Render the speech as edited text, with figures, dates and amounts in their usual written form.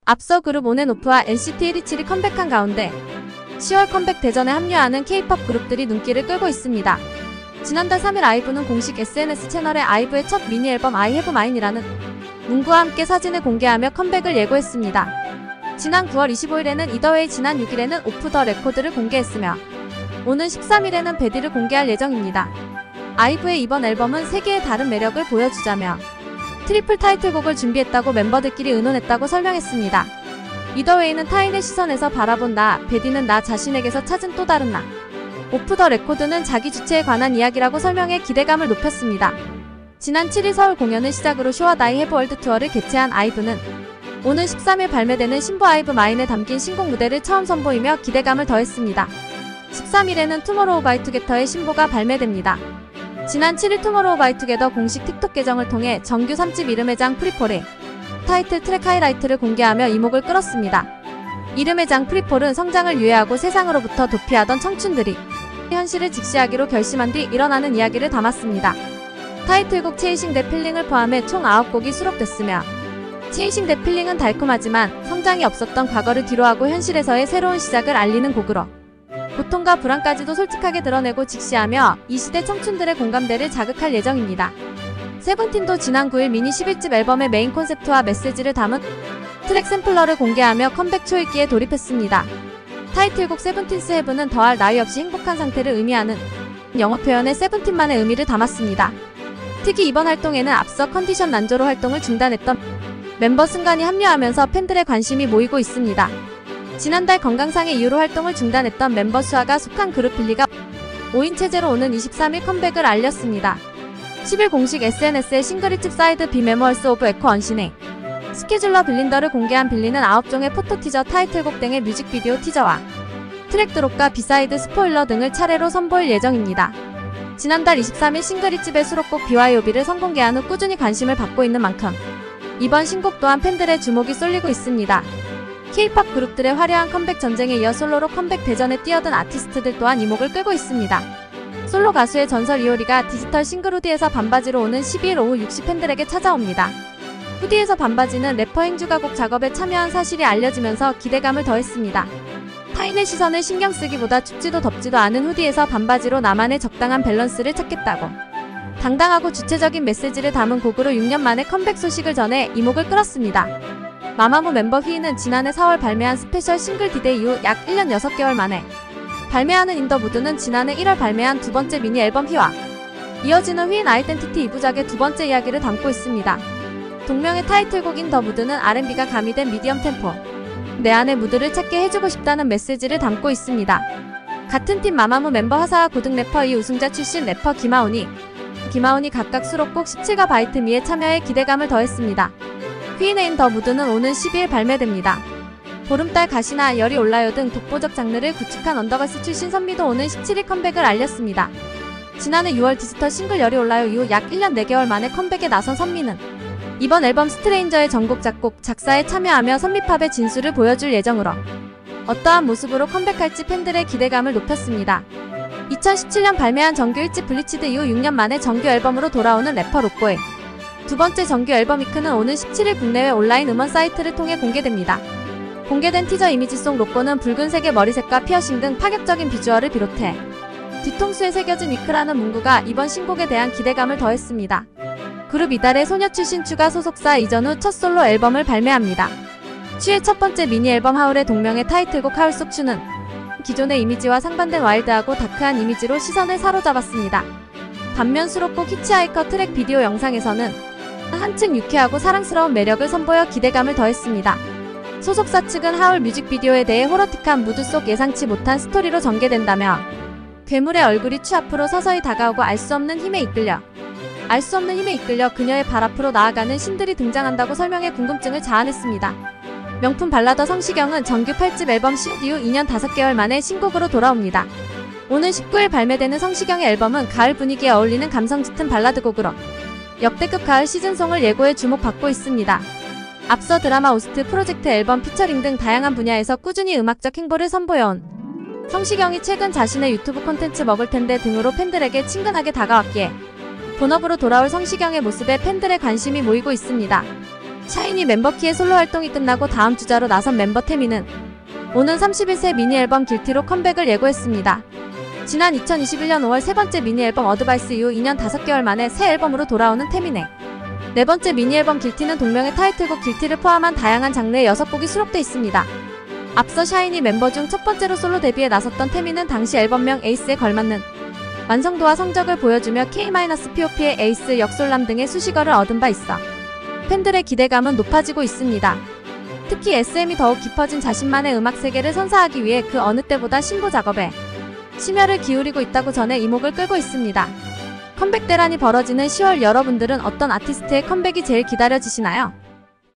앞서 그룹 온앤오프와 NCT 127이 컴백한 가운데 10월 컴백 대전에 합류하는 K-POP 그룹들이 눈길을 끌고 있습니다. 지난달 3일 아이브는 공식 SNS 채널에 아이브의 첫 미니 앨범 I Have Mine이라는 문구와 함께 사진을 공개하며 컴백을 예고했습니다. 지난 9월 25일에는 이더웨이, 지난 6일에는 오프 더 레코드를 공개했으며 오는 13일에는 베디를 공개할 예정입니다. 아이브의 이번 앨범은 3개의 다른 매력을 보여주자며 트리플 타이틀곡을 준비했다고 멤버들끼리 의논했다고 설명했습니다. 이더웨이는 타인의 시선에서 바라본 나, 베디는 나 자신에게서 찾은 또 다른 나, 오프 더 레코드는 자기 주체에 관한 이야기라고 설명해 기대감을 높였습니다. 지난 7일 서울 공연을 시작으로 쇼와 다이 해브 월드 투어를 개최한 아이브는 오는 13일 발매되는 신부 아이브 마인에 담긴 신곡 무대를 처음 선보이며 기대감을 더했습니다. 13일에는 투모로우바이투게더의 신보가 발매됩니다. 지난 7일 투모로우바이투게더 공식 틱톡 계정을 통해 정규 3집 이름의 장 프리폴의 타이틀 트랙 하이라이트를 공개하며 이목을 끌었습니다. 이름의 장 프리폴은 성장을 유예하고 세상으로부터 도피하던 청춘들이 현실을 직시하기로 결심한 뒤 일어나는 이야기를 담았습니다. 타이틀곡 체이싱 대 필링을 포함해 총 9곡이 수록됐으며 체이싱 대 필링은 달콤하지만 성장이 없었던 과거를 뒤로하고 현실에서의 새로운 시작을 알리는 곡으로 고통과 불안까지도 솔직하게 드러내고 직시하며 이 시대 청춘들의 공감대를 자극할 예정입니다. 세븐틴도 지난 9일 미니 11집 앨범의 메인 콘셉트와 메시지를 담은 트랙 샘플러를 공개하며 컴백 초읽기에 돌입했습니다. 타이틀곡 세븐틴스 헤븐은 더할 나위 없이 행복한 상태를 의미하는 영어 표현에 세븐틴만의 의미를 담았습니다. 특히 이번 활동에는 앞서 컨디션 난조로 활동을 중단했던 멤버 승관이 합류하면서 팬들의 관심이 모이고 있습니다. 지난달 건강상의 이유로 활동을 중단했던 멤버 수아가 속한 그룹 빌리가 5인 체제로 오는 23일 컴백을 알렸습니다. 10일 공식 SNS에 싱글 1집 사이드 B 메모얼스 오브 에코 언신의 스케줄러 빌린더를 공개한 빌리는 9종의 포토 티저, 타이틀곡 등의 뮤직비디오 티저와 트랙 드롭과 비사이드, 스포일러 등을 차례로 선보일 예정입니다. 지난달 23일 싱글 1집의 수록곡 BYOB를 선공개한 후 꾸준히 관심을 받고 있는 만큼 이번 신곡 또한 팬들의 주목이 쏠리고 있습니다. K-POP 그룹들의 화려한 컴백 전쟁에 이어 솔로로 컴백 대전에 뛰어든 아티스트들 또한 이목을 끌고 있습니다. 솔로 가수의 전설 이효리가 디지털 싱글 후디에서 반바지로 오는 12일 오후 6시 팬들에게 찾아옵니다. 후디에서 반바지는 래퍼 행주가 곡 작업에 참여한 사실이 알려지면서 기대감을 더했습니다. 타인의 시선을 신경쓰기보다 춥지도 덥지도 않은 후디에서 반바지로 나만의 적당한 밸런스를 찾겠다고 당당하고 주체적인 메시지를 담은 곡으로 6년 만에 컴백 소식을 전해 이목을 끌었습니다. 마마무 멤버 휘인은 지난해 4월 발매한 스페셜 싱글 디데이 이후 약 1년 6개월 만에 발매하는 인 더 무드는 지난해 1월 발매한 두 번째 미니 앨범 휘와 이어지는 휘인 아이덴티티 2부작의 두 번째 이야기를 담고 있습니다. 동명의 타이틀곡 인 더 무드는 R&B가 가미된 미디엄 템포, 내 안의 무드를 찾게 해주고 싶다는 메시지를 담고 있습니다. 같은 팀 마마무 멤버 화사와 고등 래퍼 이 우승자 출신 래퍼 김하온이 각각 수록곡 17과 바이트 미에 참여해 기대감을 더했습니다. 휘인의 인 더 무드는 오는 12일 발매됩니다. 보름달 가시나 열이 올라요 등 독보적 장르를 구축한 언더걸스 출신 선미도 오는 17일 컴백을 알렸습니다. 지난해 6월 디지털 싱글 열이 올라요 이후 약 1년 4개월 만에 컴백에 나선 선미는 이번 앨범 스트레인저의 전곡 작곡, 작사에 참여하며 선미팝의 진수를 보여줄 예정으로 어떠한 모습으로 컴백할지 팬들의 기대감을 높였습니다. 2017년 발매한 정규 1집 블리치드 이후 6년 만에 정규 앨범으로 돌아오는 래퍼 로꼬의 두 번째 정규 앨범 위크는 오는 17일 국내외 온라인 음원 사이트를 통해 공개됩니다. 공개된 티저 이미지 속 로꼬는 붉은색의 머리색과 피어싱 등 파격적인 비주얼을 비롯해 뒤통수에 새겨진 위크라는 문구가 이번 신곡에 대한 기대감을 더했습니다. 그룹 이달의 소녀 출신 추가 소속사 이전 후 첫 솔로 앨범을 발매합니다. 추의 첫 번째 미니 앨범 하울의 동명의 타이틀곡 하울 속 추는 기존의 이미지와 상반된 와일드하고 다크한 이미지로 시선을 사로잡았습니다. 반면 수록곡 히치하이커 트랙 비디오 영상에서는 한층 유쾌하고 사랑스러운 매력을 선보여 기대감을 더했습니다. 소속사 측은 하울 뮤직비디오에 대해 호러틱한 무드 속 예상치 못한 스토리로 전개된다며 괴물의 얼굴이 추 앞으로 서서히 다가오고 알 수 없는 힘에 이끌려 그녀의 발 앞으로 나아가는 신들이 등장한다고 설명해 궁금증을 자아냈습니다. 명품 발라더 성시경은 정규 8집 앨범 COD 후 2년 5개월 만에 신곡으로 돌아옵니다. 오는 19일 발매되는 성시경의 앨범은 가을 분위기에 어울리는 감성 짙은 발라드 곡으로 역대급 가을 시즌송을 예고해 주목받고 있습니다. 앞서 드라마 오스트, 프로젝트 앨범, 피처링 등 다양한 분야에서 꾸준히 음악적 행보를 선보여온 성시경이 최근 자신의 유튜브 콘텐츠 먹을 텐데 등으로 팬들에게 친근하게 다가왔기에 본업으로 돌아올 성시경의 모습에 팬들의 관심이 모이고 있습니다. 샤이니 멤버키의 솔로 활동이 끝나고 다음 주자로 나선 멤버 태미는 오는 31세 미니 앨범 길티로 컴백을 예고했습니다. 지난 2021년 5월 세 번째 미니 앨범 어드바이스 이후 2년 5개월 만에 새 앨범으로 돌아오는 태미네. 네 번째 미니 앨범 길티는 동명의 타이틀곡 길티를 포함한 다양한 장르의 6곡이 수록돼 있습니다. 앞서 샤이니 멤버 중 첫 번째로 솔로 데뷔에 나섰던 태미는 당시 앨범명 에이스에 걸맞는 완성도와 성적을 보여주며 K-POP의 에이스, 역솔람 등의 수식어를 얻은 바 있어 팬들의 기대감은 높아지고 있습니다. 특히 SM이 더욱 깊어진 자신만의 음악 세계를 선사하기 위해 그 어느 때보다 신보 작업에 심혈을 기울이고 있다고 전해 이목을 끌고 있습니다. 컴백 대란이 벌어지는 10월, 여러분들은 어떤 아티스트의 컴백이 제일 기다려지시나요?